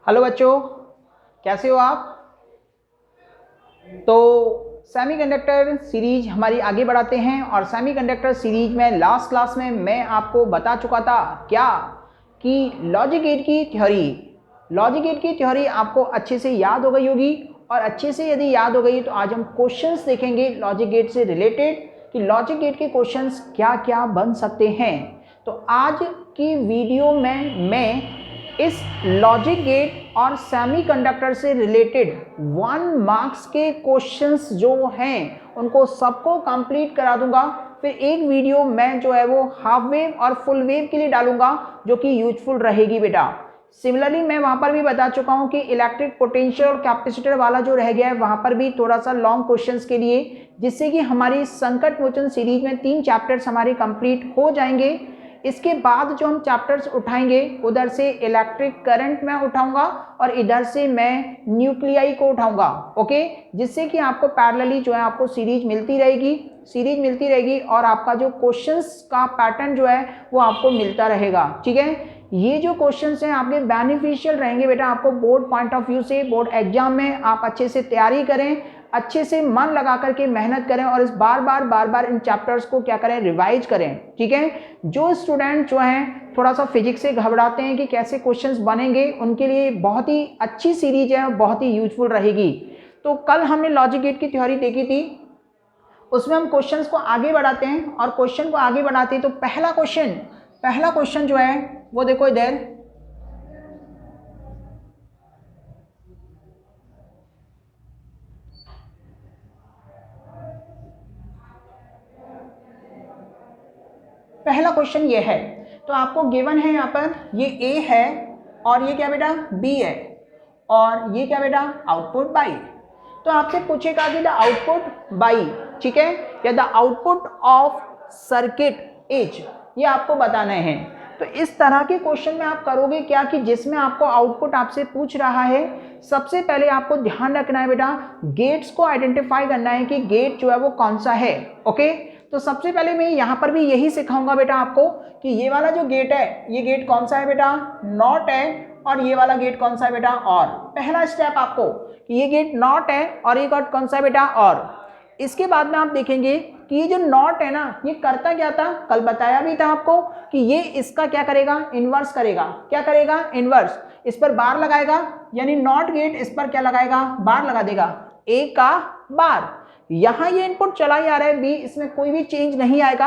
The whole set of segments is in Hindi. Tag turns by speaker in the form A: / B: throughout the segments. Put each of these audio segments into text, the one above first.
A: हेलो बच्चों, कैसे हो आप। तो सेमीकंडक्टर सीरीज हमारी आगे बढ़ाते हैं और सेमीकंडक्टर सीरीज में लास्ट क्लास में मैं आपको बता चुका था क्या कि लॉजिक गेट की थ्योरी आपको अच्छे से याद हो गई होगी। और अच्छे से यदि याद हो गई तो आज हम क्वेश्चंस देखेंगे लॉजिक गेट से रिलेटेड कि लॉजिक गेट के क्वेश्चंस क्या क्या बन सकते हैं। तो आज की वीडियो में मैं इस लॉजिक गेट और सेमीकंडक्टर से रिलेटेड 1 मार्क्स के क्वेश्चंस जो हैं उनको सबको कंप्लीट करा दूंगा। फिर एक वीडियो मैं जो है वो हाफ वेव और फुल वेव के लिए डालूंगा जो कि यूजफुल रहेगी बेटा। सिमिलरली मैं वहां पर भी बता चुका हूं कि इलेक्ट्रिक पोटेंशियल और कैपेसिटर वाला जो रह गया है वहां पर भी थोड़ा सा लॉन्ग क्वेश्चंस के लिए, जिससे कि हमारी संकट मोचन सीरीज में 3 चैप्टर्स हमारे कंप्लीट हो जाएंगे। इसके बाद जो हम चैप्टर्स उठाएंगे उधर से इलेक्ट्रिक करंट मैं उठाऊंगा और इधर से मैं न्यूक्लियाई को उठाऊंगा। ओके, जिससे कि आपको पैरेलली जो है आपको सीरीज मिलती रहेगी और आपका जो क्वेश्चंस का पैटर्न जो है वो आपको मिलता रहेगा। ठीक है, ये जो क्वेश्चंस हैं आपके बेनिफिशियल रहेंगे बेटा। आपको बोर्ड पॉइंट ऑफ व्यू से बोर्ड एग्जाम में आप अच्छे से तैयारी करें, अच्छे से मन लगा करके मेहनत करें और इस बार बार इन चैप्टर्स को क्या करें, रिवाइज करें। ठीक है, जो स्टूडेंट जो हैं थोड़ा सा फिजिक्स से घबराते हैं कि कैसे क्वेश्चंस बनेंगे, उनके लिए बहुत ही अच्छी सीरीज है, बहुत ही यूजफुल रहेगी। तो कल हमने लॉजिक गेट की थ्योरी देखी थी, उसमें हम क्वेश्चंस को आगे बढ़ाते हैं और क्वेश्चन को आगे बढ़ाते हैं तो पहला क्वेश्चन जो है वो देखो इधर। पहला क्वेश्चन ये है, तो आपको गिवन है यहाँ पर ये ए है और ये क्या बेटा बी है और ये क्या बेटा आउटपुट बाई। तो आपसे पूछेगा कि द आउटपुट बाई, ठीक है, या the output of circuit is, ये आपको बताना है। तो इस तरह के क्वेश्चन में आप करोगे क्या कि जिसमें आपको आउटपुट आपसे पूछ रहा है, सबसे पहले आपको ध्यान रखना है बेटा गेट्स को आइडेंटिफाई करना है कि गेट जो है वो कौन सा है। ओके, तो सबसे पहले मैं यहाँ पर भी यही सिखाऊंगा बेटा आपको कि ये वाला जो गेट है ये गेट कौन सा है बेटा, नॉट है, और ये वाला गेट कौन सा है बेटा और। पहला स्टेप आपको कि ये गेट नॉट है और ये गेट कौन सा है बेटा और। इसके बाद में आप देखेंगे कि ये जो नॉट है ना ये करता क्या था, कल बताया भी था आपको कि ये इसका क्या करेगा, इनवर्स करेगा। क्या करेगा, इनवर्स। इस पर बार लगाएगा यानी नॉट गेट इस पर क्या लगाएगा, बार लगा देगा, ए का बार। यहां ये इनपुट चला ही आ रहा है बी, इसमें कोई भी चेंज नहीं आएगा।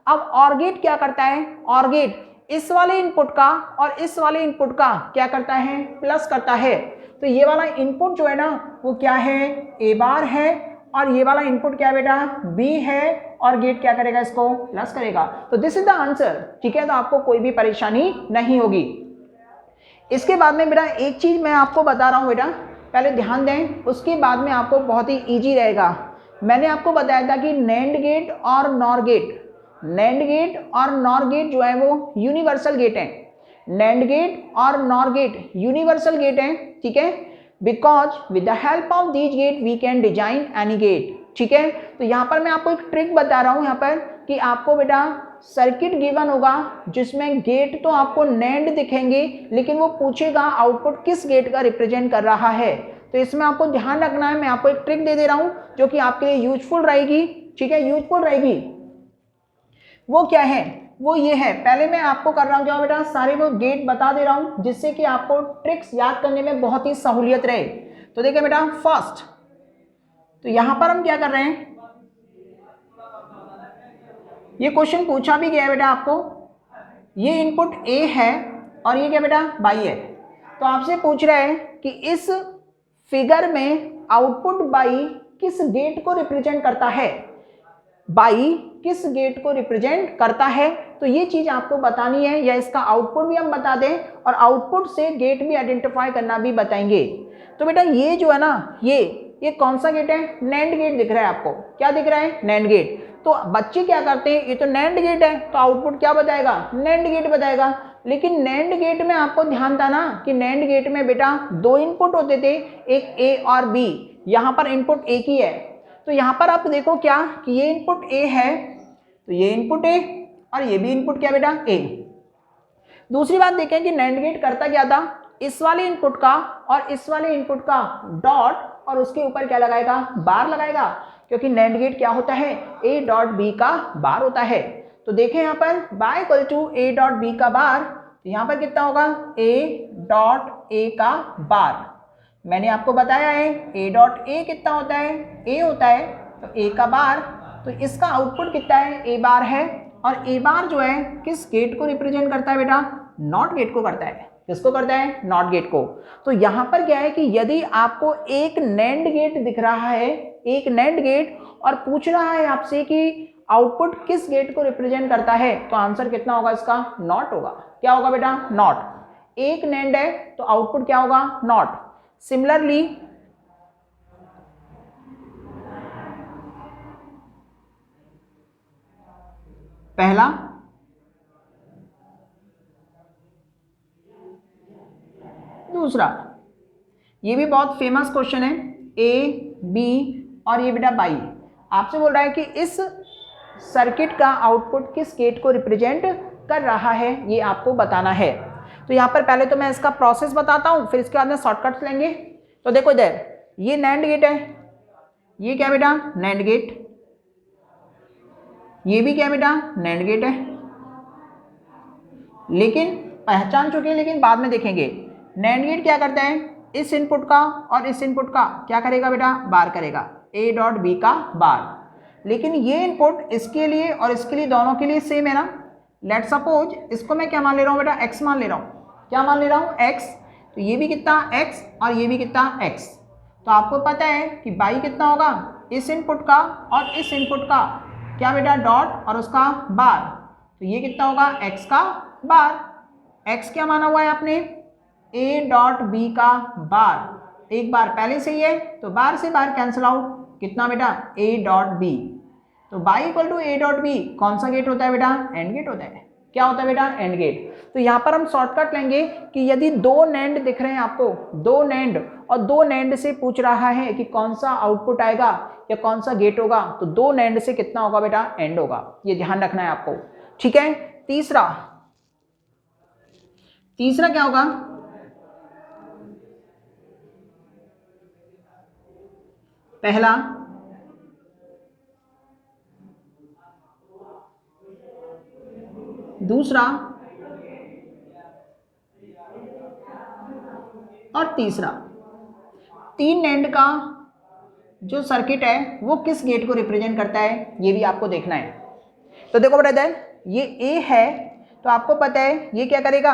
A: अब ऑर गेट क्या करता है, ऑर गेट इस वाले इनपुट का और इस वाले इनपुट का क्या करता है, प्लस करता है। तो ये वाला इनपुट जो है ना वो क्या है, ए बार है, और ये वाला इनपुट क्या है बेटा, बी है, और गेट क्या करेगा, इसको प्लस करेगा। तो दिस इज द आंसर। ठीक है, तो आपको कोई भी परेशानी नहीं होगी। इसके बाद में बेटा एक चीज मैं आपको बता रहा हूं बेटा, पहले ध्यान दें, उसके बाद में आपको बहुत ही इजी रहेगा। मैंने आपको बताया था कि नैंड गेट और नॉर गेट, नैंड गेट और नॉर गेट जो है वो यूनिवर्सल गेट है। नैंड गेट और नॉर गेट यूनिवर्सल गेट है। ठीक है, because with the help of these gate we can design any gate. ठीक है, तो यहाँ पर मैं आपको एक ट्रिक बता रहा हूँ यहाँ पर कि आपको बेटा सर्किट गिवन होगा जिसमें गेट तो आपको नैंड दिखेंगे लेकिन वो पूछेगा आउटपुट किस गेट का रिप्रेजेंट कर रहा है। तो इसमें आपको ध्यान रखना है, मैं आपको एक ट्रिक दे रहा हूं जो कि आपके लिए यूजफुल रहेगी। ठीक है, यूजफुल रहेगी। वो क्या है, वो ये है, पहले मैं आपको कर रहा हूं क्या बेटा, सारे वो गेट बता दे रहा हूं जिससे कि आपको ट्रिक्स याद करने में बहुत ही सहूलियत रहे। तो देखिए बेटा फर्स्ट, तो यहां पर हम क्या कर रहे हैं, ये क्वेश्चन पूछा भी गया है बेटा आपको, ये इनपुट ए है और ये क्या बेटा बाई है। तो आपसे पूछ रहा है कि इस फिगर में आउटपुट बाई किस गेट को रिप्रेजेंट करता है, बाई किस गेट को रिप्रेजेंट करता है। तो ये चीज आपको बतानी है, या इसका आउटपुट भी हम बता दें और आउटपुट से गेट भी आइडेंटिफाई करना भी बताएंगे। तो बेटा ये जो है ना ये कौन सा गेट है, नैंड गेट दिख रहा है आपको, क्या दिख रहा है, नैंड गेट। तो बच्चे क्या करते हैं, ये तो नैंड गेट है तो आउटपुट क्या बताएगा, नैंड गेट बताएगा। लेकिन नैंड गेट में आपको ध्यान था ना कि नैंड गेट में बेटा 2 इनपुट होते थे, एक ए और बी, यहां पर इनपुट एक ही है। तो यहां पर आप देखो क्या कि ये इनपुट ए है तो ये इनपुट ए और ये भी इनपुट क्या बेटा ए। दूसरी बात देखें कि नैंड गेट करता क्या था, इस वाले इनपुट का और इस वाले इनपुट का डॉट और उसके ऊपर क्या लगाएगा, बार लगाएगा, क्योंकि नैंड गेट क्या होता है, a डॉट b का बार होता है। तो देखें यहाँ पर Y equal to a dot b का बार, तो यहाँ पर कितना होगा, a डॉट a का बार। मैंने आपको बताया है a डॉट a कितना होता है, a होता है, तो a का बार, तो इसका आउटपुट कितना है, a बार है। और a बार जो है किस गेट को रिप्रेजेंट करता है बेटा, नॉट गेट को करता है। किसको करता है, नॉट गेट को। तो यहाँ पर क्या है कि यदि आपको एक नैंड गेट दिख रहा है, एक नैंड गेट, और पूछ रहा है आपसे कि आउटपुट किस गेट को रिप्रेजेंट करता है, तो आंसर कितना होगा इसका, नॉट होगा। क्या होगा बेटा, नॉट। एक नैंड है तो आउटपुट क्या होगा, नॉट। सिमिलरली पहला, दूसरा, ये भी बहुत फेमस क्वेश्चन है, ए बी और ये बेटा बाई। आपसे बोल रहा है कि इस सर्किट का आउटपुट किस गेट को रिप्रेजेंट कर रहा है, ये आपको बताना है। तो यहाँ पर पहले तो मैं इसका प्रोसेस बताता हूँ, फिर इसके बाद में शॉर्टकट्स लेंगे। तो देखो इधर ये नैंड गेट है, ये क्या बेटा, नैंड गेट, ये भी क्या बेटा, नैंड गेट है। लेकिन पहचान चुके हैं, लेकिन बाद में देखेंगे। नैंड गेट क्या करता है, इस इनपुट का और इस इनपुट का क्या करेगा बेटा, बार करेगा, a डॉट b का बार। लेकिन ये इनपुट इसके लिए और इसके लिए, दोनों के लिए सेम है ना। लेट सपोज इसको मैं क्या मान ले रहा हूँ बेटा, x मान ले रहा हूँ। क्या मान ले रहा हूँ, x। तो ये भी कितना, x, और ये भी कितना, x। तो आपको पता है कि बाई कितना होगा, इस इनपुट का और इस इनपुट का क्या बेटा, डॉट और उसका बार। तो ये कितना होगा, x का बार। x क्या माना हुआ है आपने, a डॉट b का बार। एक बार पहले से ही है तो बार से बार कैंसिल आउट, कितना बेटा, a डॉट b। तो Y equal to a dot b कौन सा गेट होता है बेटा, एंड गेट होता है। क्या होता है बेटा, एंड गेट। तो यहाँ पर हम शॉर्टकट लेंगे कि यदि दो नैंड दिख रहे हैं आपको, दो नैंड, और दो नैंड से पूछ रहा है कि कौन सा आउटपुट आएगा या कौन सा गेट होगा, तो दो नैंड से कितना होगा बेटा, एंड होगा। ये ध्यान रखना है आपको, ठीक है। तीसरा, तीसरा क्या होगा, पहला, दूसरा और तीसरा। तीन नैंड का जो सर्किट है वो किस गेट को रिप्रेजेंट करता है, ये भी आपको देखना है। तो देखो ब्रदर, ये A है, तो आपको पता है ये क्या करेगा,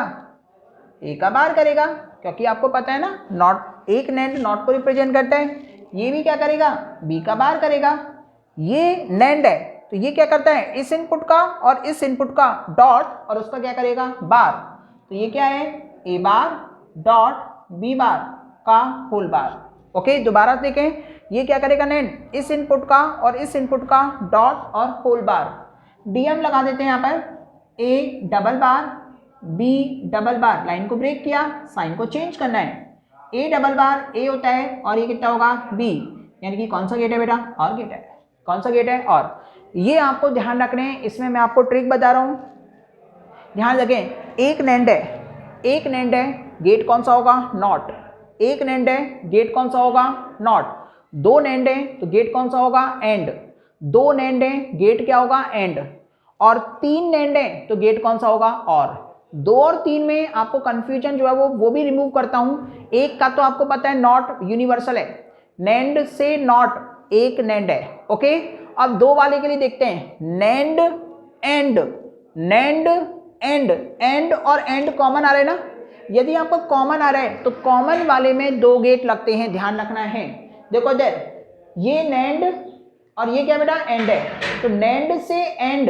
A: A का बार करेगा, क्योंकि आपको पता है ना, नॉट, एक नैंड नॉट को रिप्रेजेंट करता है। ये भी क्या करेगा, B का बार करेगा। ये नैंड है तो ये क्या करता है, इस इनपुट का और इस इनपुट का डॉट और उसका क्या करेगा, बार। तो ये क्या है, A बार डॉट B बार का होल बार। ओके, दोबारा देखें, ये क्या करेगा नैंड, इस इनपुट का और इस इनपुट का डॉट और होल बार। DM लगा देते हैं यहाँ पर, A double bar B double bar, line को ब्रेक किया, साइन को चेंज करना है। A डबल बार A होता है और ये कितना होगा, B, यानी कि कौन सा गेट है बेटा, और गेट है। कौन सा गेट है, और। ये आपको ध्यान रखने हैं, इसमें मैं आपको ट्रिक बता रहा हूँ, ध्यान रखें। एक नैंड है, एक नैंड है, गेट कौन सा होगा, नॉट। एक नैंड है, गेट कौन सा होगा, नॉट। दो नैंड है तो गेट कौन सा होगा, एंड। दो नैंड है, गेट क्या होगा, एंड। और तीन नैंड है तो गेट कौन सा होगा, और। दो और तीन में आपको कंफ्यूजन जो है वो भी रिमूव करता हूं। एक का तो आपको पता है नॉट यूनिवर्सल है, नैंड से नॉट एक नैंड है। ओके, अब दो वाले के लिए देखते हैं, NAND and, NAND and, and और एंड कॉमन आ रहे ना। यदि आपको कॉमन आ रहा है तो कॉमन वाले में दो गेट लगते हैं, ध्यान रखना है। देखो इधर ये नैंड और ये क्या बेटा, एंड है, तो नैंड से एंड,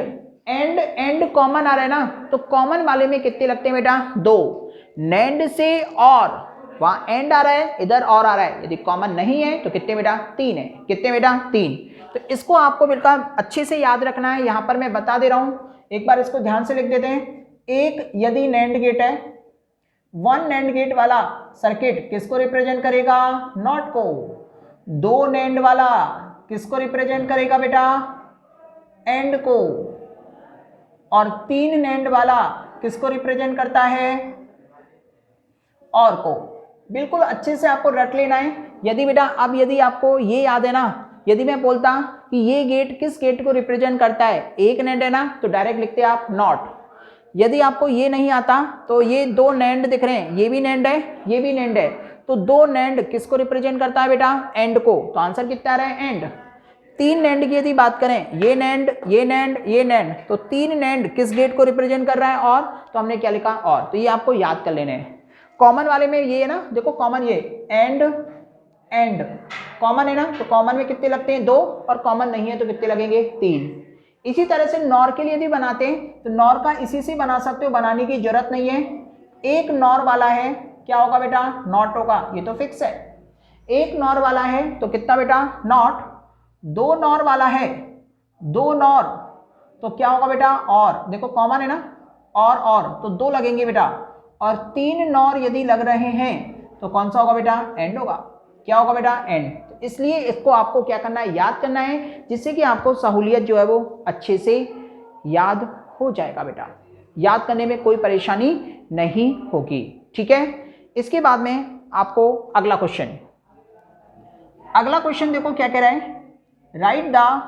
A: एंड एंड कॉमन आ रहा है ना, तो कॉमन वाले में कितने लगते हैं बेटा, दो। नैंड से और, वहां एंड आ रहा है, इधर और आ रहा है, यदि कॉमन नहीं है तो कितने बेटा, तीन है। कितने बेटा, तीन। तो इसको आपको बिल्कुल अच्छे से याद रखना है, यहां पर मैं बता दे रहा हूं, एक बार इसको ध्यान से लिख देते हैं। एक यदि नैंड गेट है, वन नैंड गेट वाला सर्किट किसको रिप्रेजेंट करेगा, नॉट को। दो नैंड वाला किसको रिप्रेजेंट करेगा बेटा, एंड को। और तीन नैंड वाला किसको रिप्रेजेंट करता है, और को। बिल्कुल अच्छे से आपको रट लेना है। यदि बेटा अब यदि आपको ये याद है ना, यदि मैं बोलता कि ये गेट किस गेट को रिप्रेजेंट करता है, एक नैंड है ना, तो डायरेक्ट लिखते आप नॉट। यदि आपको ये नहीं आता तो ये दो नैंड दिख रहे हैं, ये भी नैंड है, ये भी नैंड है, तो दो नैंड किसको रिप्रेजेंट करता है बेटा, एंड को। तो आंसर कितना आ रहा है, एंड। तीन नैंड की यदि बात करें, ये नैंड, ये नैंड, ये नैंड, तो तीन नैंड किस गेट को रिप्रेजेंट कर रहा है, और, तो हमने क्या लिखा, और। तो ये आपको याद कर लेने हैं। कॉमन वाले में ये है ना, देखो कॉमन ये एंड एंड कॉमन है ना, तो कॉमन में कितने लगते हैं, दो, और कॉमन नहीं है तो कितने लगेंगे, तीन। इसी तरह से नॉर के लिए यदि बनाते हैं तो नॉर का इसी से बना सकते हो, बनाने की जरूरत नहीं है। एक नॉर वाला है, क्या होगा बेटा, नॉट होगा, ये तो फिक्स है। एक नॉर वाला है तो कितना बेटा, नॉट। दो नॉर वाला है, दो नॉर, तो क्या होगा बेटा, और। देखो कॉमन है ना, और तो दो लगेंगे बेटा। और तीन नॉर यदि लग रहे हैं तो कौन सा होगा बेटा, एंड होगा। क्या होगा बेटा, एंड। तो इसलिए इसको आपको क्या करना है, याद करना है, जिससे कि आपको सहूलियत जो है वो अच्छे से याद हो जाएगा बेटा। याद करने में कोई परेशानी नहीं होगी, ठीक है। इसके बाद में आपको अगला क्वेश्चन, अगला क्वेश्चन देखो क्या कह रहा है, right the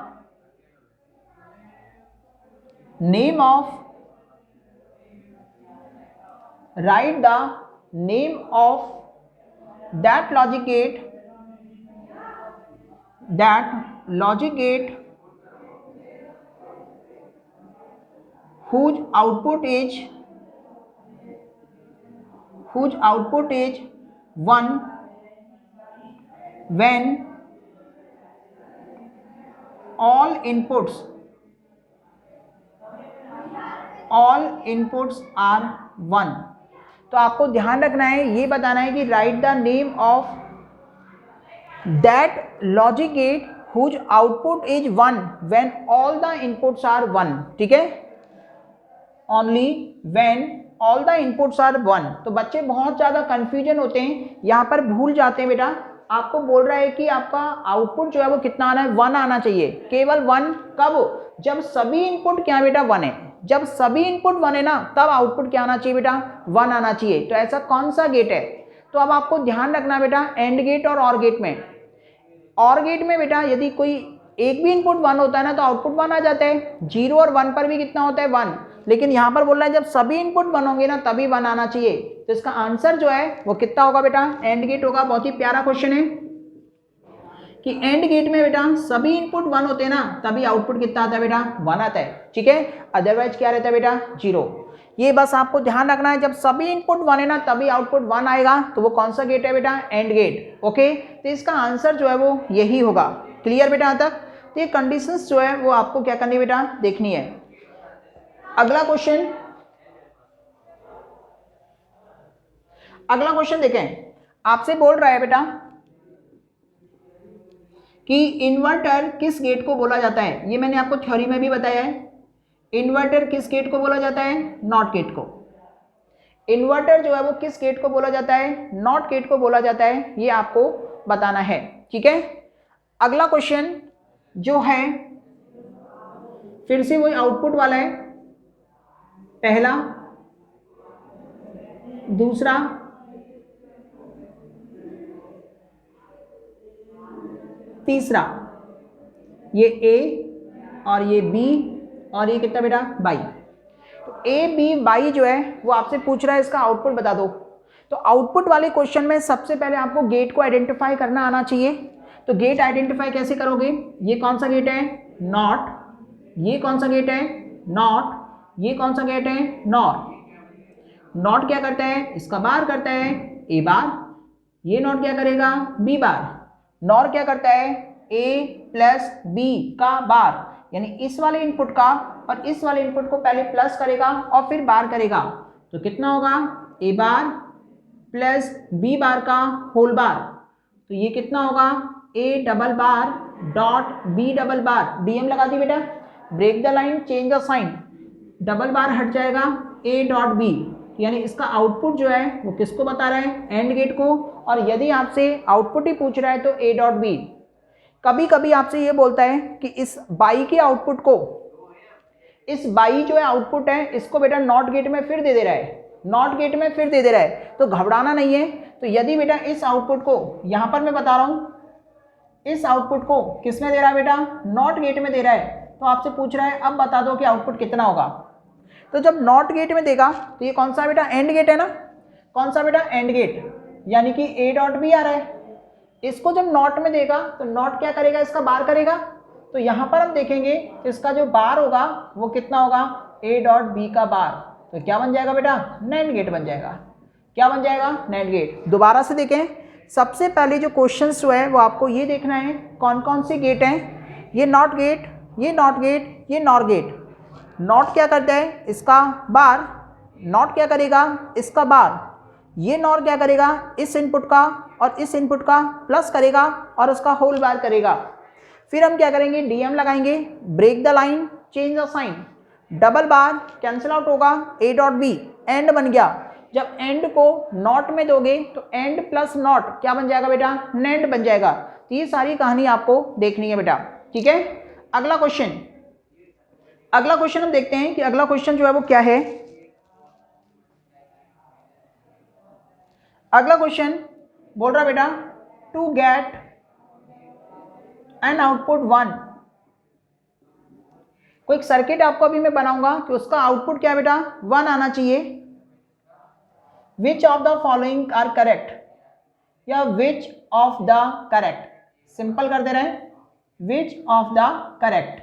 A: name of, write the name of that logic gate whose output is 1 when all inputs are 1। तो आपको ध्यान रखना है, ये बताना है कि write the name of that logic gate whose output is 1 when all the inputs are 1, ठीक है, only when all the inputs are 1। तो बच्चे बहुत ज़्यादा कंफ्यूजन होते हैं, यहाँ पर भूल जाते हैं बेटा। आपको बोल रहा है कि आपका आउटपुट जो है वो कितना आना है, 1 आना चाहिए, केवल 1। कब, जब सभी इनपुट क्या बेटा 1 है, जब सभी इनपुट 1 है ना, तब आउटपुट क्या आना चाहिए बेटा, 1 आना चाहिए। तो ऐसा कौन सा गेट है, तो अब आपको ध्यान रखना बेटा, एंड गेट और ऑर गेट में। ऑर गेट में बेटा यदि कोई एक भी इनपुट 1 होता है ना, तो आउटपुट 1 आ जाता है। 0 और 1 पर भी कितना होता है, 1। लेकिन यहाँ पर बोल रहा है जब सभी इनपुट 1 होंगे ना, तभी 1 आना चाहिए। तो इसका आंसर जो है वो कितना होगा बेटा, एंड गेट होगा। बहुत ही प्यारा क्वेश्चन है कि एंड गेट में बेटा सभी इनपुट 1 होते हैं ना, तभी आउटपुट कितना आता है बेटा, 1 आता है, ठीक है। अदरवाइज क्या रहता है बेटा, 0। ये बस आपको ध्यान रखना है, जब सभी इनपुट 1 है ना, तभी आउटपुट 1 आएगा। तो वो कौन सा गेट है बेटा, एंड गेट, ओके। तो इसका आंसर जो है वो यही होगा। क्लियर बेटा यहाँ तक। तो ये कंडीशंस जो है वो आपको क्या करनी है बेटा, देखनी है। अगला क्वेश्चन, अगला क्वेश्चन देखें, आपसे बोल रहा है बेटा कि इन्वर्टर किस गेट को बोला जाता है। ये मैंने आपको थ्योरी में भी बताया है। इन्वर्टर किस गेट को बोला जाता है, नॉट गेट को। इन्वर्टर जो है वो किस गेट को बोला जाता है, नॉट गेट को बोला जाता है, ये आपको बताना है, ठीक है। अगला क्वेश्चन जो है फिर से वही आउटपुट वाला है, पहला, दूसरा, तीसरा, ये ए और ये बी और ये कितना बेटा, बाई। तो ए बी बाई जो है वो आपसे पूछ रहा है इसका आउटपुट बता दो। तो आउटपुट वाले क्वेश्चन में सबसे पहले आपको गेट को आइडेंटिफाई करना आना चाहिए। तो गेट आइडेंटिफाई कैसे करोगे, ये कौन सा गेट है, नॉट। ये कौन सा गेट है, नॉट। ये कौन सा गेट है, नॉट। नॉट क्या करता है, इसका बार करता है ए बार। ये नॉट क्या करेगा, बी बार। नॉर क्या करता है, ए प्लस बी का बार, यानी इस वाले इनपुट का और इस वाले इनपुट को पहले प्लस करेगा और फिर बार करेगा। तो कितना होगा, ए बार प्लस बी बार का होल बार। तो ये कितना होगा, A double bar dot B double bar. DM लगा दी बेटा, break the line change the sign, double bar हट जाएगा, ए डॉट बी। यानी इसका आउटपुट जो है वो किसको बता रहा है, एंड गेट को। और यदि आपसे आउटपुट ही पूछ रहा है तो ए डॉट बी। कभी कभी आपसे ये बोलता है कि इस बाई के आउटपुट को, इस बाई जो है आउटपुट है, इसको बेटा नॉट गेट में फिर दे रहा है। नॉट गेट में फिर दे रहा है, तो घबराना नहीं है। तो यदि बेटा इस आउटपुट को यहाँ पर मैं बता रहा हूँ, इस आउटपुट को किस में दे रहा है बेटा, नॉट गेट में दे रहा है, तो आपसे पूछ रहा है अब बता दो कि आउटपुट कितना होगा। तो जब नॉट गेट में देगा तो ये कौन सा बेटा, एंड गेट है ना, कौन सा बेटा, एंड गेट, यानी कि ए डॉट बी आ रहा है। इसको जब नॉट में देगा तो नॉट क्या करेगा, इसका बार करेगा। तो यहाँ पर हम देखेंगे इसका जो बार होगा वो कितना होगा, ए डॉट बी का बार, तो क्या बन जाएगा बेटा, नैंड गेट बन जाएगा। क्या बन जाएगा, नैंड गेट। दोबारा से देखें, सबसे पहले जो क्वेश्चन जो है वो आपको ये देखना है कौन कौन से गेट हैं। ये नॉट गेट, ये नॉट गेट, ये नॉर गेट। नॉट क्या करता है, इसका बार, नॉट क्या करेगा, इसका बार। ये नॉर क्या करेगा, इस इनपुट का और इस इनपुट का प्लस करेगा और उसका होल बार करेगा। फिर हम क्या करेंगे, डीएम लगाएंगे, break the line, change the sign, double bar cancel out होगा, ए डॉट बी, एंड बन गया। जब एंड को नॉट में दोगे तो एंड प्लस नॉट क्या बन जाएगा बेटा, नेंड बन जाएगा। तो ये सारी कहानी आपको देखनी है बेटा, ठीक है। अगला क्वेश्चन, अगला क्वेश्चन हम देखते हैं कि अगला क्वेश्चन जो है वो क्या है। अगला क्वेश्चन बोल रहा बेटा, टू गेट एन आउटपुट 1, कोई एक सर्किट आपको अभी मैं बनाऊंगा कि उसका आउटपुट क्या बेटा, 1 आना चाहिए। Which of the following are correct, या which of the correct, simple कर दे रहे हैं, which of the correct.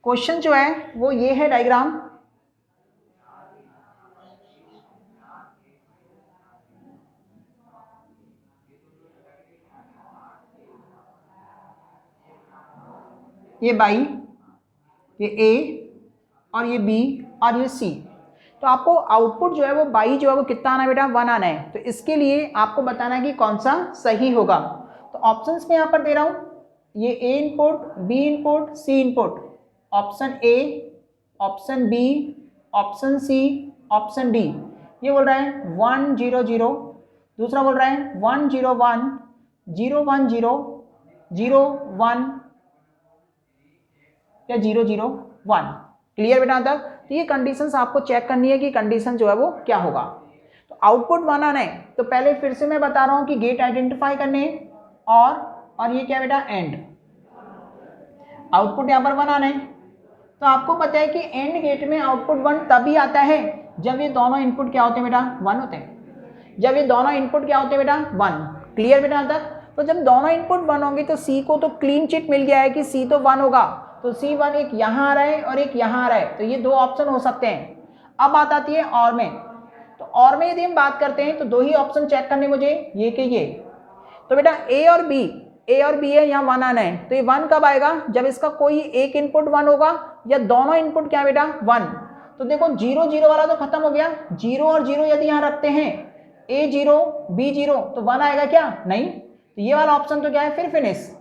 A: Question जो है वो ये है, डायग्राम, ये बाई, ये ए और ये बी और ये सी। तो आपको आउटपुट जो है वो बाई जो है वो कितना आना है बेटा, 1 आना है। तो इसके लिए आपको बताना है कि कौन सा सही होगा। तो ऑप्शंस में यहाँ पर दे रहा हूँ, ये A input, B input, C input. Option A, option B, option C, option D. ये बोल रहा है 1 0 0, दूसरा बोल रहा है 1 0 1, 0 1 0, 0 1 या 0 0 1। क्लियर बेटा तक। तो ये कंडीशंस आपको चेक करनी है कि कंडीशन जो है वो क्या होगा। तो आउटपुट 1 आना है, तो पहले फिर से मैं बता रहा हूँ कि गेट आइडेंटिफाई करने, और ये क्या बेटा, एंड। आउटपुट यहाँ पर 1 आना है, तो आपको पता है कि एंड गेट में आउटपुट 1 तभी आता है जब ये दोनों इनपुट क्या होते हैं बेटा, 1 होते हैं। जब ये दोनों इनपुट क्या होते हैं बेटा, 1। क्लियर बेटा तक। तो जब दोनों इनपुट 1 होंगे तो सी को तो क्लीन चिट मिल गया है कि सी तो 1 होगा, तो C1 एक यहाँ आ रहा है और एक यहाँ आ रहा है, तो ये 2 ऑप्शन हो सकते हैं। अब बात आती है और में, तो और में यदि हम बात करते हैं तो 2 ही ऑप्शन चेक करने मुझे, ये कि ये। तो बेटा ए और बी, ए और बी है, यहाँ 1 आना है, तो ये 1 कब आएगा, जब इसका कोई एक इनपुट 1 होगा या दोनों इनपुट क्या बेटा, 1। तो देखो 0 0 वाला तो खत्म हो गया, 0 और 0 यदि यहाँ रखते हैं, ए 0 बी 0, तो 1 आएगा क्या, नहीं। तो ये वाला ऑप्शन तो क्या है, फिर फिनिश।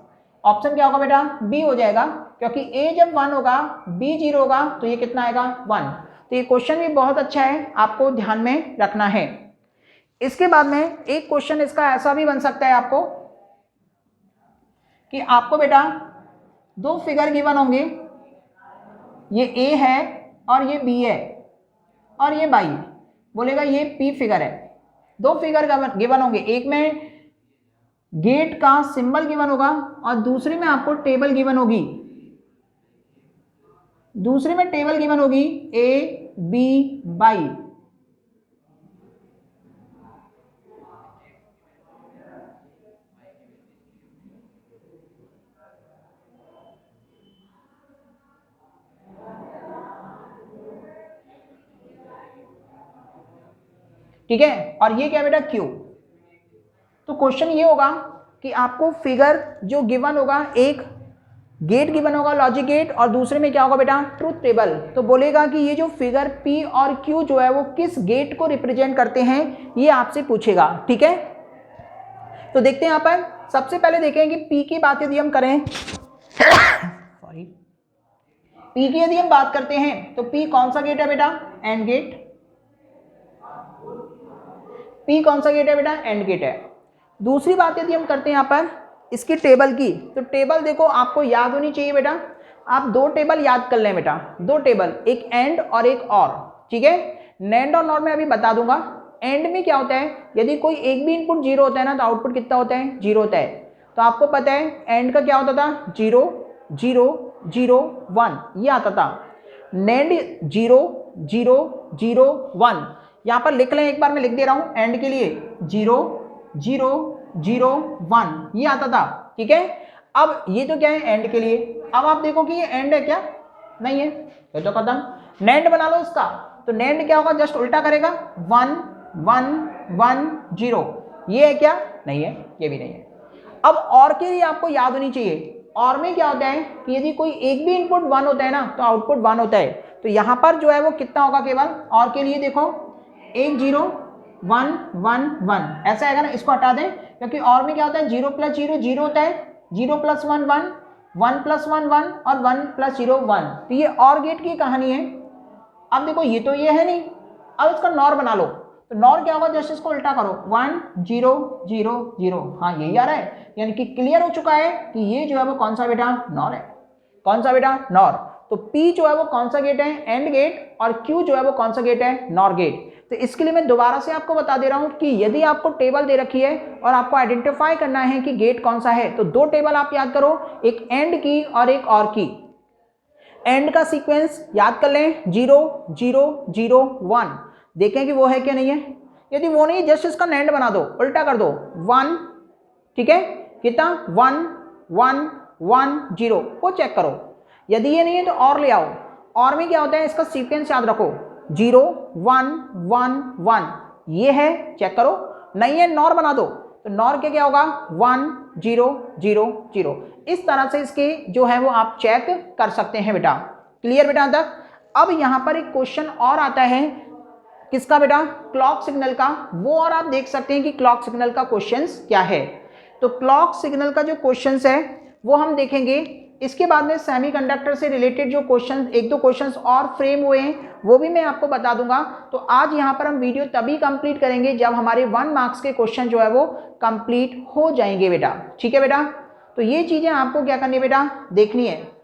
A: ऑप्शन क्या होगा बेटा, बी हो जाएगा, क्योंकि ए जब 1 होगा, बी 0 होगा, तो ये कितना आएगा, 1। तो ये क्वेश्चन भी बहुत अच्छा है, आपको ध्यान में रखना है। इसके बाद में एक क्वेश्चन इसका ऐसा भी बन सकता है आपको कि आपको बेटा 2 फिगर गिवन होंगे, ये ए है और ये बी है और ये बाई, बोलेगा ये पी फिगर है। 2 फिगर गिवन होंगे, एक में गेट का सिंबल गिवन होगा और दूसरी में आपको टेबल गिवन होगी, दूसरे में टेबल गिवन होगी ए बी बाई। ठीक है, और ये क्या बेटा, क्यू। तो क्वेश्चन ये होगा कि आपको फिगर जो गिवन होगा, एक गेट गिवन होगा लॉजिक गेट, और दूसरे में क्या होगा बेटा, ट्रूथ टेबल। तो बोलेगा कि ये जो फिगर P और Q जो है वो किस गेट को रिप्रेजेंट करते हैं, ये आपसे पूछेगा। ठीक है, तो देखते हैं यहाँ पर। सबसे पहले देखें कि P की बात यदि हम करें सॉरी, P की यदि हम बात करते हैं तो P कौन सा गेट है बेटा, एंड गेट। P कौन सा गेट है बेटा, एंड गेट है। दूसरी बात यदि हम करते हैं यहाँ पर इसकी टेबल की, तो टेबल देखो आपको याद होनी चाहिए बेटा, आप 2 टेबल याद कर लें बेटा, 2 टेबल, एक एंड और एक और। ठीक है, नैंड और नॉर में अभी बता दूंगा। एंड में क्या होता है, यदि कोई एक भी इनपुट 0 होता है ना तो आउटपुट कितना होता है, 0 होता है। तो आपको पता है एंड का क्या होता था, 0 0 0 1 ये आता था। नैंड 0 0 0 1, यहाँ पर लिख लें, एक बार मैं लिख दे रहा हूँ एंड के लिए 0 0 0 1 ये आता था, ठीक है। अब ये तो क्या है एंड के लिए। अब आप देखो कि ये एंड है क्या, नहीं है, ये तो खत्म। नैंड बना लो इसका, तो नैंड क्या होगा, जस्ट उल्टा करेगा 1 1 1 0, ये है क्या, नहीं है, ये भी नहीं है। अब और के लिए आपको याद होनी चाहिए, और में क्या होता है कि यदि कोई एक भी इनपुट 1 होता है ना तो आउटपुट 1 होता है। तो यहां पर जो है वो कितना होगा, केवल और के लिए देखो 1 0 1 1 1 ऐसा आएगा ना, इसको हटा दें, क्योंकि और में क्या होता है 0 + 0 0 होता है, 0 + 1 1 1 + 1 1 और 1 + 0 1। तो ये और गेट की कहानी है। अब देखो ये तो ये है नहीं, अब इसका नॉर बना लो। तो नॉर क्या होगा, जस्ट इसको उल्टा करो 1 0 0 0, हाँ यही आ रहा है, यानी कि क्लियर हो चुका है कि ये जो है वो कौन सा बेटा, नॉर है। कौन सा बेटा, नॉर। तो P जो है वो कौन सा गेट है, एंड गेट, और Q जो है वो कौन सा गेट है, नॉर गेट। तो इसके लिए मैं दोबारा से आपको बता दे रहा हूं कि यदि आपको टेबल दे रखी है और आपको आइडेंटिफाई करना है कि गेट कौन सा है, तो दो टेबल आप याद करो, एक एंड की और एक और की। एंड का सीक्वेंस याद कर लें 0 0 0 1, देखें कि वो है क्या नहीं है। यदि वो नहीं, जस्ट इसका नैंड बना दो, उल्टा कर दो 1, ठीक है, कितना 1 1 1 0, वो चेक करो। यदि ये नहीं है तो और ले आओ, और में क्या होता है, इसका सीक्वेंस याद रखो 0 1 1 1, ये है, चेक करो। नहीं है, नॉर बना दो, तो नॉर के क्या होगा 1 0 0 0। इस तरह से इसके जो है वो आप चेक कर सकते हैं बेटा। क्लियर बेटा तक। अब यहां पर एक क्वेश्चन और आता है, किसका बेटा, क्लॉक सिग्नल का। वो और आप देख सकते हैं कि क्लॉक सिग्नल का क्वेश्चंस क्या है। तो क्लॉक सिग्नल का जो क्वेश्चंस है वो हम देखेंगे। इसके बाद में सेमीकंडक्टर से रिलेटेड जो क्वेश्चन, एक दो क्वेश्चंस और फ्रेम हुए हैं वो भी मैं आपको बता दूंगा। तो आज यहाँ पर हम वीडियो तभी कंप्लीट करेंगे जब हमारे 1 मार्क्स के क्वेश्चन जो है वो कंप्लीट हो जाएंगे बेटा, ठीक है बेटा। तो ये चीजें आपको क्या करनी है बेटा, देखनी है।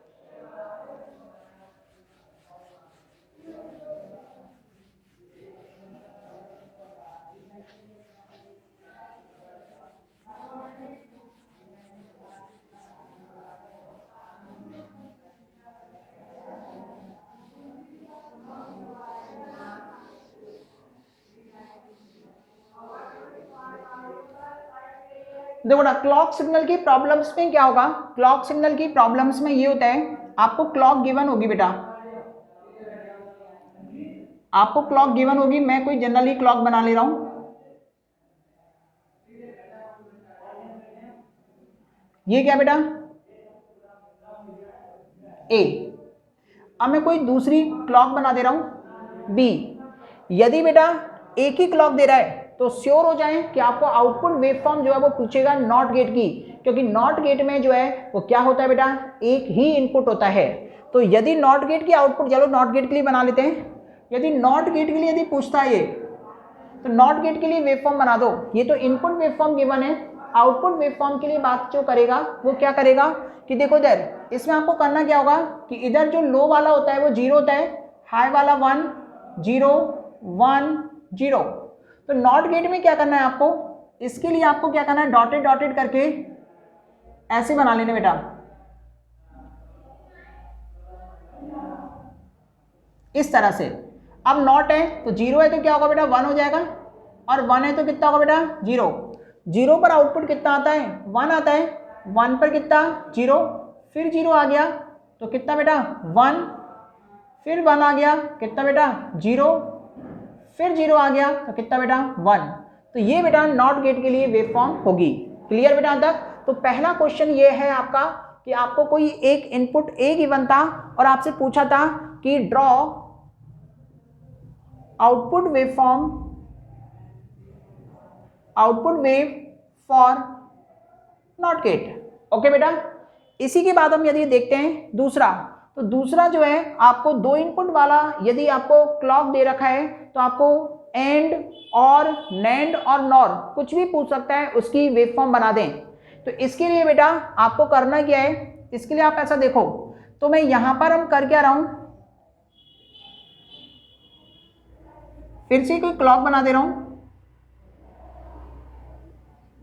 A: देखो ना, क्लॉक सिग्नल की प्रॉब्लम्स में क्या होगा, क्लॉक सिग्नल की प्रॉब्लम्स में ये होता है, आपको क्लॉक गिवन होगी बेटा, आपको क्लॉक गिवन होगी। मैं कोई जनरली क्लॉक बना ले रहा हूं, ये क्या बेटा, ए। अब मैं कोई दूसरी क्लॉक बना दे रहा हूं, बी। यदि बेटा एक ही क्लॉक दे रहा है तो श्योर हो जाएं कि आपको आउटपुट वेवफॉर्म जो है वो पूछेगा नॉट गेट की, क्योंकि नॉट गेट में जो है वो क्या होता है बेटा, एक ही इनपुट होता है। तो यदि नॉट गेट की आउटपुट, चलो नॉट गेट के लिए बना लेते हैं, यदि नॉट गेट के लिए यदि पूछता है ये, तो नॉट गेट के लिए वेवफॉर्म बना दो। ये तो इनपुट वेवफॉर्म गिवन है, आउटपुट वेवफॉर्म के लिए बात जो करेगा वो क्या करेगा कि देखो इधर, इसमें आपको करना क्या होगा कि इधर जो लो वाला होता है वो 0 होता है, हाई वाला 1 0 1 0। तो नॉट गेट में क्या करना है आपको, इसके लिए आपको क्या करना है, डॉटेड डॉटेड करके ऐसे बना लेने बेटा, इस तरह से। अब नॉट है तो 0 है तो क्या होगा बेटा, 1 हो जाएगा, और 1 है तो कितना होगा बेटा, 0। 0 पर आउटपुट कितना आता है, 1 आता है, 1 पर कितना 0, फिर 0 आ गया तो कितना बेटा 1, फिर 1 आ गया कितना बेटा 0, फिर 0 आ गया तो कितना बेटा 1। तो ये बेटा नॉट गेट के लिए वेवफॉर्म होगी। क्लियर बेटा तक। तो पहला क्वेश्चन ये है आपका कि आपको कोई एक इनपुट ए गिवन था और आपसे पूछा था कि draw output waveform, output wave for not gate. Okay बेटा। इसी के बाद हम यदि देखते हैं दूसरा, तो दूसरा जो है आपको 2 इनपुट वाला यदि आपको क्लॉक दे रखा है तो आपको एंड और नैंड और नॉर कुछ भी पूछ सकता है, उसकी वेवफॉर्म बना दें। तो इसके लिए बेटा आपको करना क्या है, इसके लिए आप ऐसा देखो, तो मैं यहां पर हम कर क्या रहा हूं, फिर से कोई क्लॉक बना दे रहा हूं।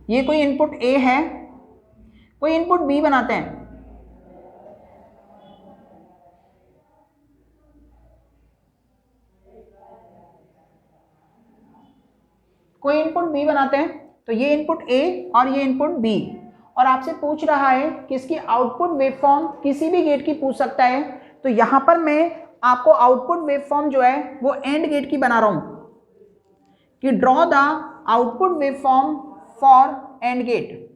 A: ये कोई इनपुट ए है, कोई इनपुट बी बनाते हैं। कोई इनपुट बी बनाते हैं, तो ये इनपुट ए और ये इनपुट बी, और आपसे पूछ रहा है कि इसकी आउटपुट वेवफॉर्म किसी भी गेट की पूछ सकता है। तो यहां पर मैं आपको आउटपुट वेवफॉर्म जो है वो एंड गेट की बना रहा हूं कि draw the output waveform for AND gate.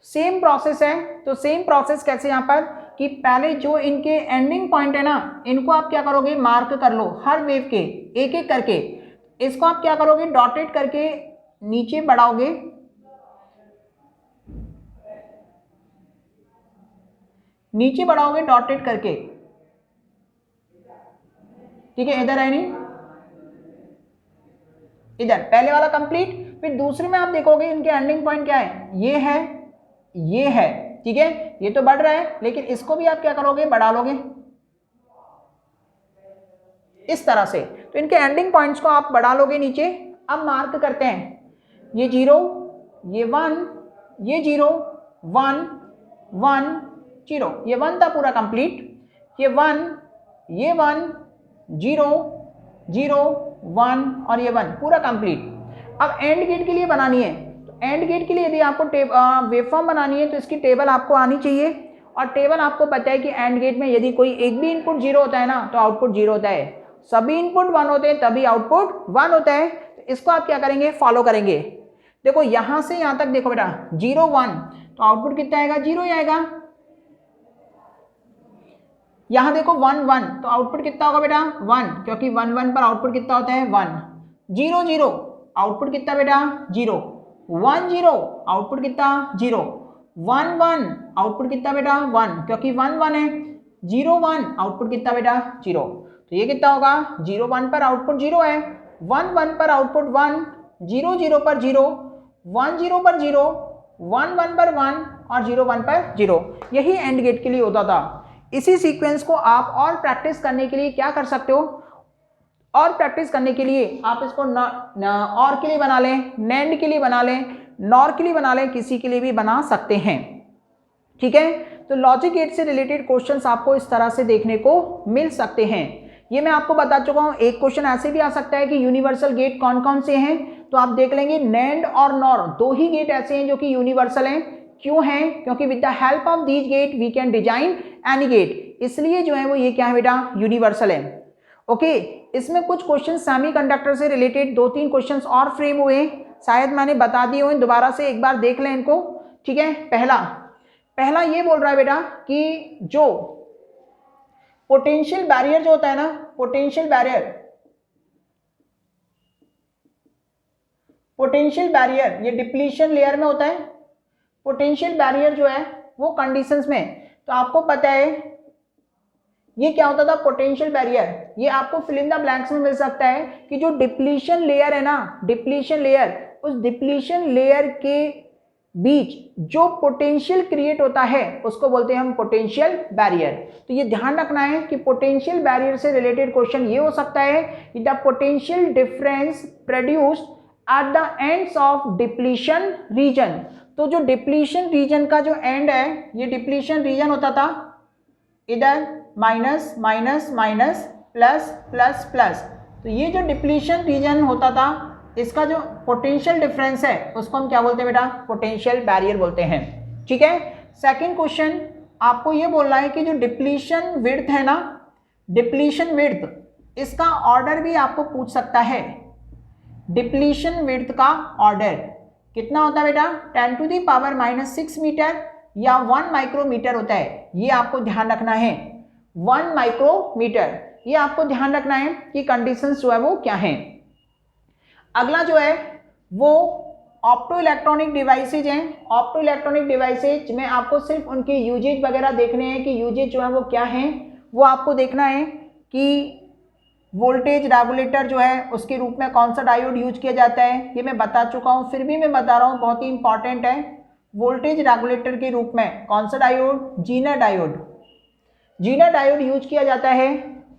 A: Same process है, तो सेम प्रोसेस कैसे यहाँ पर कि पहले जो इनके एंडिंग पॉइंट है ना, इनको आप क्या करोगे, मार्क कर लो हर वेव के एक एक करके। इसको आप क्या करोगे, डॉटेड करके नीचे बढ़ाओगे, नीचे बढ़ाओगे डॉटेड करके, ठीक है। इधर है नहीं, इधर पहले वाला कंप्लीट, फिर दूसरे में आप देखोगे इनके एंडिंग पॉइंट क्या है, ये है, ये है, ठीक है। ये तो बढ़ रहा है, लेकिन इसको भी आप क्या करोगे, बढ़ा लोगे इस तरह से। तो इनके एंडिंग पॉइंट्स को आप बढ़ा लोगे नीचे। अब मार्क करते हैं, ये 0, ये 1, ये 0, 1, 1, 0, ये 1 था पूरा कंप्लीट, ये 1, ये 1, 0, 0, 1 और ये 1 पूरा कंप्लीट। अब एंड गेट के लिए बनानी है, तो एंड गेट के लिए यदि आपको वेवफॉर्म बनानी है तो इसकी टेबल आपको आनी चाहिए, और टेबल आपको पता है कि एंड गेट में यदि कोई एक भी इनपुट 0 होता है ना तो आउटपुट 0 होता है, सभी इनपुट 1 होते हैं तभी आउटपुट 1 होता है। तो इसको आप क्या करेंगे, फॉलो करेंगे। देखो यहां से यहां तक देखो बेटा, 0, 1, तो आउटपुट कितना आएगा, 0 ही आएगा। यहां देखो 1, 1, तो आउटपुट कितना होगा बेटा, 1, क्योंकि 1, 1 पर आउटपुट कितना होता है, 1। 0, 0, आउटपुट कितना बेटा, 0। 1, 0, आउटपुट कितना, 0। 1, 1, आउटपुट कितना बेटा, 1, क्योंकि 1, 1 है। 0, 1, आउटपुट कितना बेटा, 0। तो ये कितना होगा, 0, 1 पर आउटपुट 0 है, 1, 1 पर आउटपुट 1, 0, 0 पर 0, 1, 0 पर 0, 1, 1 पर 1 और 0, 1 पर 0। यही एंड गेट के लिए होता था। इसी सीक्वेंस को आप और प्रैक्टिस करने के लिए क्या कर सकते हो, और प्रैक्टिस करने के लिए आप इसको और के लिए बना लें, नैंड के लिए बना लें, नॉर के लिए बना लें, किसी के लिए भी बना सकते हैं, ठीक है। तो लॉजिक गेट से रिलेटेड क्वेश्चंस आपको इस तरह से देखने को मिल सकते हैं। ये मैं आपको बता चुका हूं। एक क्वेश्चन ऐसे भी आ सकता है कि यूनिवर्सल गेट कौन कौन से हैं, तो आप देख लेंगे नैंड और नॉर, दो ही गेट ऐसे हैं जो कि यूनिवर्सल हैं। क्यों हैं, क्योंकि with the help of these gate we can design any gate, इसलिए जो है वो ये क्या है बेटा, यूनिवर्सल है। ओके, इसमें कुछ क्वेश्चन सेमीकंडक्टर से रिलेटेड 2-3 क्वेश्चंस और फ्रेम हुए, शायद मैंने बता दिए हुए, दोबारा से एक बार देख लें इनको, ठीक है। पहला ये बोल रहा है बेटा कि जो पोटेंशियल बैरियर जो होता है ना, पोटेंशियल बैरियर ये डिप्लीशन लेयर में होता है। पोटेंशियल बैरियर जो है वो कंडीशंस में, तो आपको पता है ये क्या होता था पोटेंशियल बैरियर, ये आपको फिल इन द ब्लैंक्स में मिल सकता है कि जो डिप्लीशन लेयर है ना, डिप्लीशन लेयर, उस डिप्लीशन लेयर के बीच जो पोटेंशियल क्रिएट होता है उसको बोलते हैं हम पोटेंशियल बैरियर। तो ये ध्यान रखना है कि पोटेंशियल बैरियर से रिलेटेड क्वेश्चन ये हो सकता है कि the potential difference produced at the ends of depletion region. तो जो डिप्लीशन रीजन का जो एंड है, ये डिप्लीशन रीजन होता था इधर minus minus minus plus plus plus, तो ये जो डिप्लीशन रीजन होता था इसका जो पोटेंशियल डिफरेंस है उसको हम क्या बोलते हैं बेटा, पोटेंशियल बैरियर बोलते हैं, ठीक है। सेकंड क्वेश्चन आपको ये बोलना है कि जो डिप्लीशन विड्थ है ना, डिप्लीशन विड्थ, इसका ऑर्डर भी आपको पूछ सकता है। डिप्लीशन विड्थ का ऑर्डर कितना होता है बेटा, 10⁻⁻⁶ मीटर या 1 माइक्रोमीटर होता है, ये आपको ध्यान रखना है। 1 माइक्रोमीटर, ये आपको ध्यान रखना है कि कंडीशंस जो है वो क्या हैं। अगला जो है वो ऑप्टो इलेक्ट्रॉनिक डिवाइसेज हैं। ऑप्टो इलेक्ट्रॉनिक डिवाइसेज में आपको सिर्फ उनके यूजेज वगैरह देखने हैं कि यूजेज जो है वो क्या हैं। वो आपको देखना है कि वोल्टेज रेगुलेटर जो है उसके रूप में कौन सा डायोड यूज किया जाता है, ये मैं बता चुका हूँ, फिर भी मैं बता रहा हूँ, बहुत ही इंपॉर्टेंट है। वोल्टेज रेगुलेटर के रूप में कौन सा diode, Zener diode, Zener diode use किया जाता है।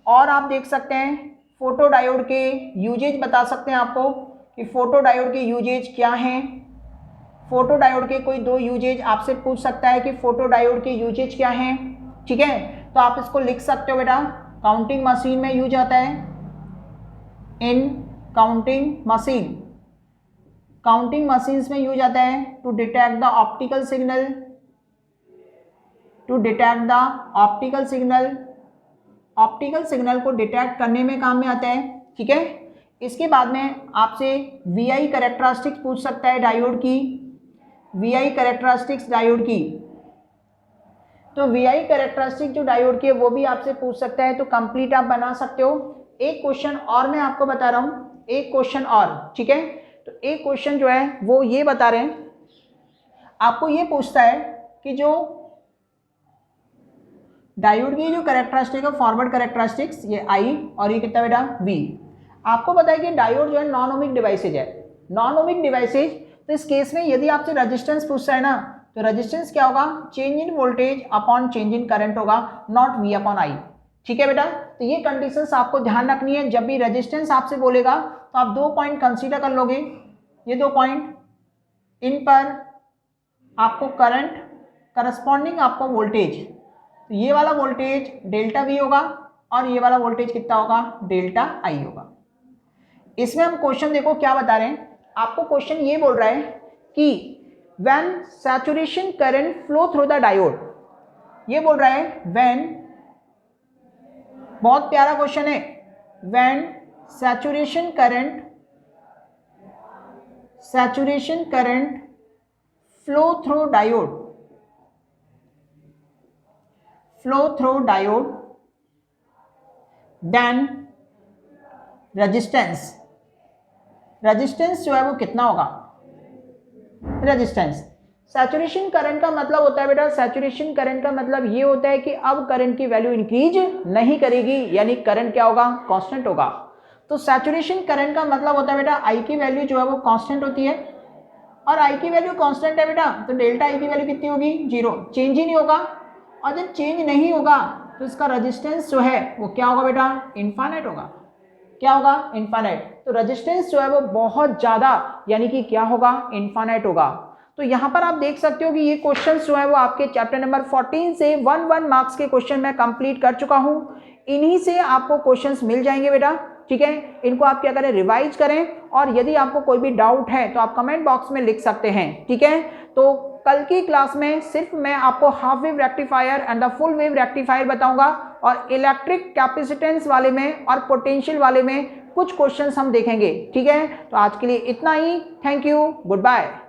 A: और आप देख सकते हैं फोटो डायोड के यूजेज बता सकते हैं आपको कि फोटो डायोड के यूजेज क्या हैं। फोटो डायोड के कोई 2 यूजेज आपसे पूछ सकता है कि फोटो डायोड के यूजेज क्या हैं, ठीक है। तो आप इसको लिख सकते हो बेटा, काउंटिंग मशीन में यूज आता है, in counting machine, counting machines में यूज आता है to detect the optical signal, to detect the optical signal, optical signal को डिटेक्ट करने में काम में आता है, ठीक है। इसके बाद में आपसे वीआई कैरेक्टरिस्टिक्स पूछ सकता है डायोड की, वीआई कैरेक्टरिस्टिक्स डायोड की। तो वीआई कैरेक्टरिस्टिक जो डायोड की है वो भी आपसे पूछ सकता है, तो कंप्लीट आप बना सकते हो। एक क्वेश्चन और मैं आपको बता रहा हूँ, एक क्वेश्चन और, ठीक है। तो एक क्वेश्चन जो है वो ये बता रहे हैं, आपको ये पूछता है कि जो डायोड की जो कैरेक्टरिस्टिक है फॉरवर्ड कैरेक्टरिस्टिक्स, ये आई और ये कितना बेटा वी। आपको पता है कि डायोड जो है नॉन ओमिक डिवाइसेज है, नॉन ओमिक डिवाइसेज। तो इस केस में यदि आपसे रेजिस्टेंस पूछता है ना, तो रेजिस्टेंस क्या होगा, change in voltage upon change in current होगा, नॉट वी अपॉन आई, ठीक है बेटा। तो ये कंडीशंस आपको ध्यान रखनी है, जब भी रेजिस्टेंस आपसे बोलेगा तो आप 2 पॉइंट कंसीडर कर लोगे, ये 2 पॉइंट, इन पर आपको करंट, करस्पॉन्डिंग आपको वोल्टेज, तो ये वाला वोल्टेज डेल्टा वी होगा और ये वाला वोल्टेज कितना होगा, डेल्टा आई होगा। इसमें हम क्वेश्चन देखो क्या बता रहे हैं, आपको क्वेश्चन ये बोल रहा है कि when saturation current flow through the diode, ये बोल रहा है व्हेन, बहुत प्यारा क्वेश्चन है, when saturation current flow through diode, then resistance जो है वो कितना होगा, रेजिस्टेंस। सैचुरेशन करंट का मतलब होता है बेटा, सैचुरेशन करंट का मतलब ये होता है कि अब करंट की वैल्यू इंक्रीज नहीं करेगी, यानी करंट क्या होगा, कांस्टेंट होगा। तो सैचुरेशन करंट का मतलब होता है बेटा आई की वैल्यू जो है वो कांस्टेंट होती है, और आई की वैल्यू कांस्टेंट है बेटा, तो डेल्टा आई की वैल्यू कितनी होगी, 0, चेंज ही नहीं होगा। और जब चेंज नहीं होगा तो इसका रेजिस्टेंस जो है वो क्या होगा बेटा, इनफाइनाइट होगा। क्या होगा, इनफाइनाइट। तो रेजिस्टेंस जो है वो बहुत ज्यादा, यानी कि क्या होगा, इनफाइनाइट होगा। तो यहाँ पर आप देख सकते हो कि ये क्वेश्चन जो है वो आपके चैप्टर नंबर 14 से 1 मार्क्स के क्वेश्चन मैं कंप्लीट कर चुका हूँ। इन्हीं से आपको क्वेश्चंस मिल जाएंगे बेटा, ठीक है। इनको आप क्या करें, रिवाइज करें, और यदि आपको कोई भी डाउट है तो आप कमेंट बॉक्स में लिख सकते हैं, ठीक है। तो कल की क्लास में सिर्फ मैं आपको half wave rectifier and the full wave rectifier बताऊंगा, और इलेक्ट्रिक कैपेसिटेंस वाले में और पोटेंशियल वाले में कुछ क्वेश्चंस हम देखेंगे, ठीक है। तो आज के लिए इतना ही, थैंक यू, गुड बाय।